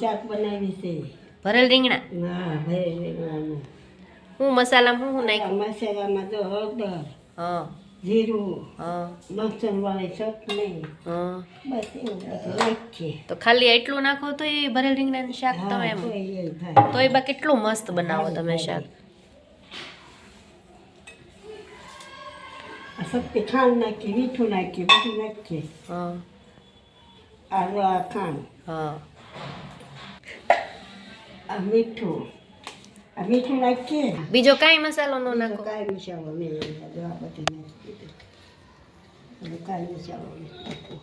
શાક બનાવી છે. ભરેલ રીંગણા. ના ભરેલ રીંગણાનું. હું મસાલામાં હું નાખ્યું? મસાલામાં તો હળદર, હા જીરું, હા લસણવાળી ચટણી, હા. બસ એવું બધું નાખીએ. તો ખાલી એટલું નાખો તો એ ભરેલ રીંગણાનું શાક તમે હા એમ તો એ થાય. તો એ બા કેટલું મસ્ત બનાવો તમે શાક. આ સત્તી ખાંડ નાખીએ, મીઠું નાખીએ, બધું નાખીએ. હા આ ખાંડ, હા આ મીઠું નાખીએ. બીજો કાંઈ મસાલો ન નાખો? કાંઈ મસાલો નહીં, આ બધું નાખી દીધું. કાંઈ મસાલો નહીં નાખવો.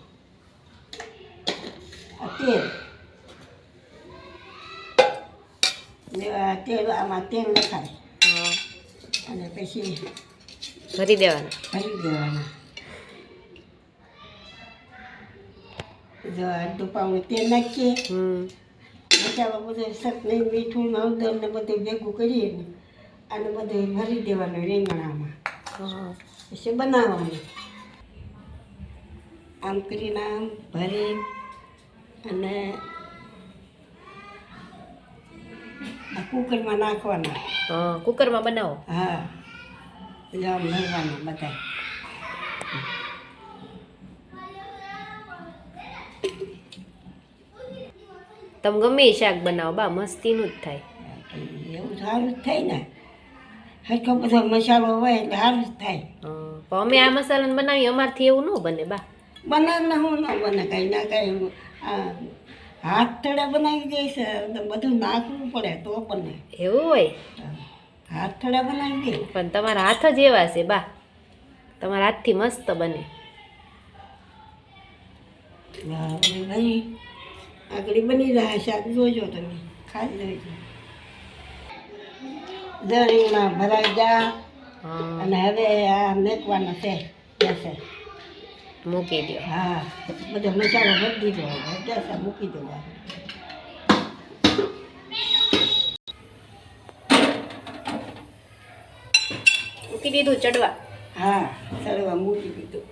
આ તેલ, આમાં તેલ નખાય હા અને પછી ભરી દેવાના. ભરી દેવાના. જો અડધું પાવડું તેલ નાખીએ, મસાલો બધો ચટણી, મીઠું, હળદર ને બધું ભેગું કરીએ ને આને બધું ભરી દેવાનું રીંગણામાં. પછી બનાવવાનું આમ કરીને આમ ભરી અને આ કુકરમાં નાખવાના. હા કુકરમાં બનાવો. હા એટલે આમ ભરવાના બધા. તમે ગમે એ શાક બનાવો બા મસ્તીનું જ થાય. એવું સારું જ થાય ને, હરખો બધો મસાલો હોય એટલે સારું જ થાય. પણ અમે આ મસાલાને બનાવીએ અમારથી એવું ન બને બા. બનાવને હું ન બને કાંઈ ના કાંઈ. આ હાથ થોડે બનાવી દે છે તો બધું નાખવું પડે તો બને. એવું હોય? હાથ થોડા બનાવી દે. પણ તમારા હાથ જ એવા છે બા, તમારા હાથથી મસ્ત બને. ભાઈ આગળ બની રહ્યા શાક જોજો તમે, ખાઈ લેજો. દરીમાં ભરાઈ જા અને હવે આ મેકવાના છે ગેસે મૂકી દો. હા બધો મસાલો ભરી દીધો, ગેસે મૂકી દો. મૂકી દીધું ચડવા? હા ચડવા મૂકી દીધું.